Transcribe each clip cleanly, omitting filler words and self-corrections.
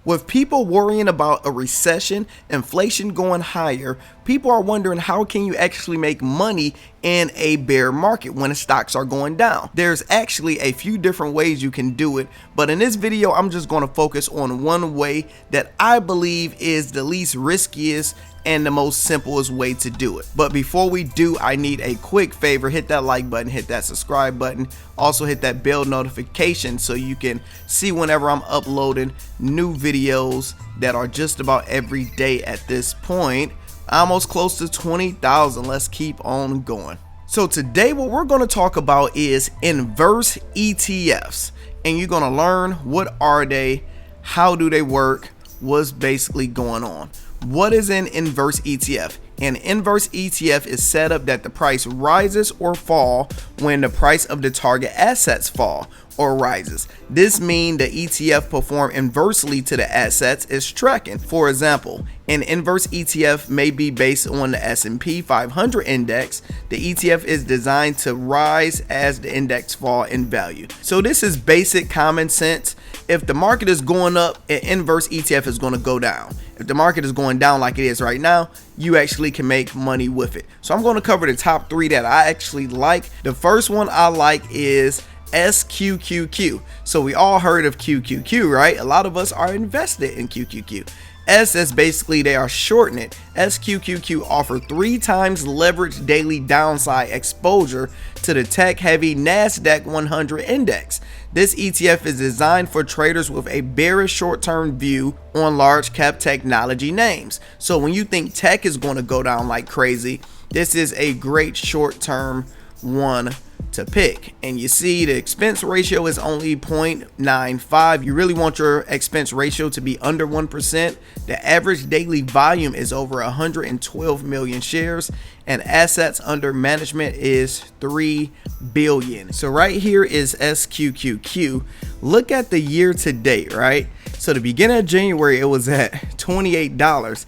With people worrying about a recession, inflation going higher, people are wondering how can you actually make money in a bear market when the stocks are going down. There's actually a few different ways you can do it, but in this video I'm just going to focus on one way that I believe is the least riskiest and the most simplest way to do it. But before we do, I need a quick favor. Hit that like button, hit that subscribe button, also hit that bell notification so you can see whenever I'm uploading new videos that are just about every day at this point. Almost close to 20,000. Let's keep on going. So today what we're going to talk about is inverse ETFs, and you're going to learn what are they, how do they work, what's basically going on. What is an inverse ETF? An inverse ETF is set up that the price rises or fall when the price of the target assets fall or rises. This means the ETF perform inversely to the assets it's tracking. For example, an inverse ETF may be based on the S&P 500 index. The ETF is designed to rise as the index fall in value. So this is basic common sense. If the market is going up, an inverse ETF is going to go down. If the market is going down like it is right now, you actually can make money with it. So I'm going to cover the top three that I actually like. The first one I like is SQQQ. So we all heard of QQQ, right? A lot of us are invested in QQQ. S is basically they are shortening it. SQQQ offer 3 times leveraged daily downside exposure to the tech-heavy NASDAQ 100 index. This ETF is designed for traders with a bearish short-term view on large-cap technology names. So when you think tech is going to go down like crazy, this is a great short-term one to pick. And you see the expense ratio is only 0.95. You really want your expense ratio to be under 1%. The average daily volume is over 112 million shares, and assets under management is 3 billion. So right here is SQQQ. Look at the year to date, right? So the beginning of January it was at $28.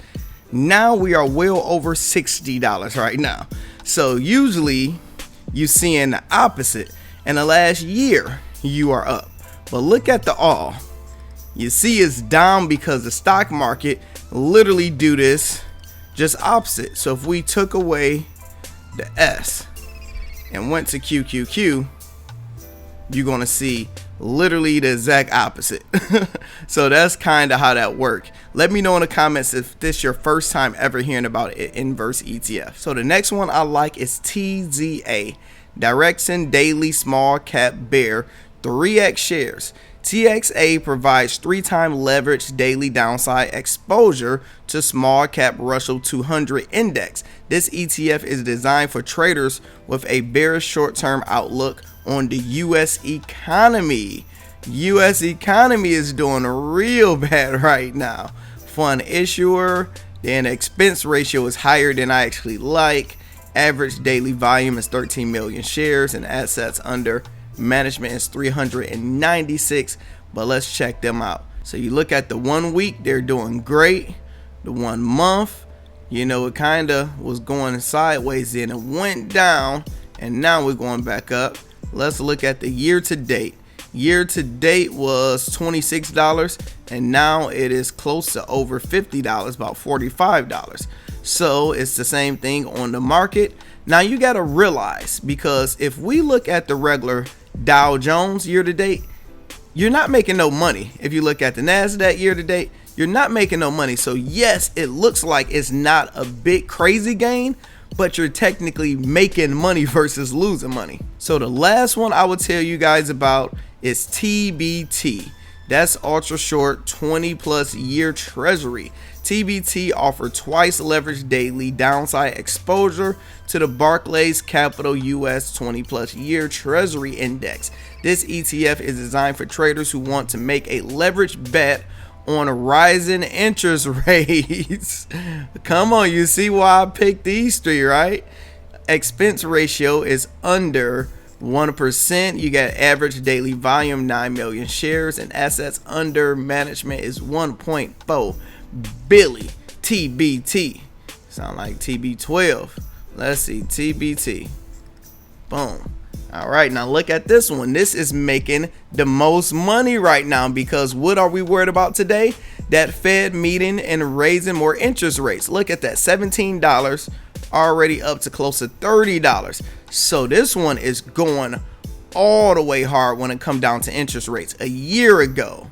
Now we are well over $60 right now. So usually you seeing the opposite. In the last year you are up, but look at the all. You see it's down because the stock market literally do this just opposite. So if we took away the S and went to QQQ, you're gonna see literally the exact opposite. So that's kind of how that works. Let me know in the comments if this is your first time ever hearing about an inverse ETF. So the next one I like is TZA, Direction Daily Small Cap Bear, 3x shares. TXA provides 3-time leveraged daily downside exposure to small cap Russell 200 index. This ETF is designed for traders with a bearish short-term outlook on the US economy. US economy is doing real bad right now. Fund issuer, then expense ratio is higher than I actually like. Average daily volume is 13 million shares, and assets under management is 396. But let's check them out. So you look at the 1 week, they're doing great. The 1 month, you know, it kind of was going sideways, then it went down, and now we're going back up. Let's look at the year to date. Year to date was $26, and now it is close to over $50, about $45. So it's the same thing on the market. Now you got to realize, because if we look at the regular Dow Jones year to date, you're not making no money. If you look at the NASDAQ year to date, you're not making no money. So yes, it looks like it's not a big crazy gain, but you're technically making money versus losing money. So the last one I would tell you guys about is TBT. That's ultra short 20+ year treasury. TBT offer twice leveraged daily downside exposure to the Barclays Capital US 20+ year treasury index. This ETF is designed for traders who want to make a leveraged bet on rising interest rates. Come on, you see why I picked these three, right? Expense ratio is under 1%. You got average daily volume 9 million shares, and assets under management is 1.4 billion. TBT. Sound like TB12. Let's see, TBT. Boom. All right, now look at this one. This is making the most money right now, because what are we worried about today? that Fed meeting and raising more interest rates. Look at that, $17 already up to close to $30. So this one is going all the way hard when it comes down to interest rates. A year ago,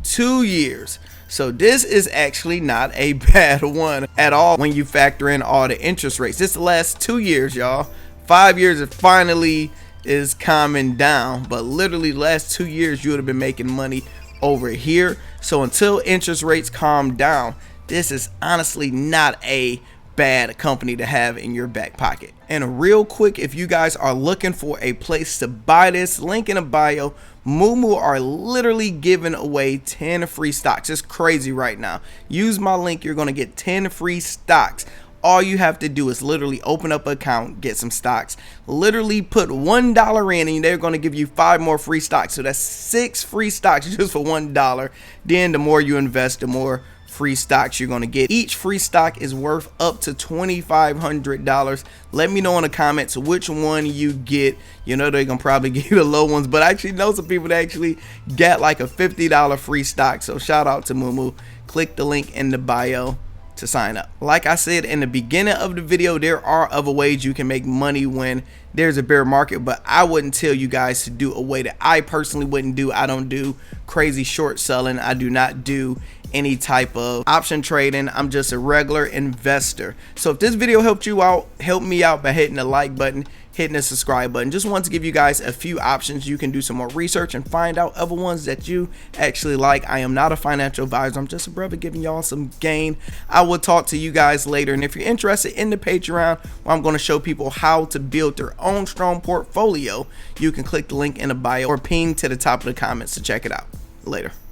2 years. So this is actually not a bad one at all when you factor in all the interest rates. This the last 2 years, y'all. 5 years it finally is calming down, but literally the last 2 years you would have been making money over here. So until interest rates calm down, this is honestly not a bad company to have in your back pocket. And real quick, if you guys are looking for a place to buy this, link in the bio. Moomoo are literally giving away 10 free stocks. It's crazy right now. Use my link, you're going to get 10 free stocks. All you have to do is literally open up an account, get some stocks, literally put $1 in, and they're going to give you 5 more free stocks. So that's 6 free stocks just for $1. Then the more you invest, the more free stocks you're going to get. Each free stock is worth up to $2,500. Let me know in the comments which one you get. You know, they're going to probably give you the low ones, but I actually know some people that actually get like a $50 free stock. So shout out to Moomoo. Click the link in the bio to sign up. Like I said in the beginning of the video, there are other ways you can make money when there's a bear market, but I wouldn't tell you guys to do a way that I personally wouldn't do. I don't do crazy short selling. I do not do any type of option trading. I'm just a regular investor. So if this video helped you out, help me out by hitting the like button, hitting the subscribe button. Just want to give you guys a few options. You can do some more research and find out other ones that you actually like. I am not a financial advisor. I'm just a brother giving y'all some gain. I will talk to you guys later. And if you're interested in the Patreon, where I'm going to show people how to build their own strong portfolio, you can click the link in the bio or ping to the top of the comments to check it out. Later.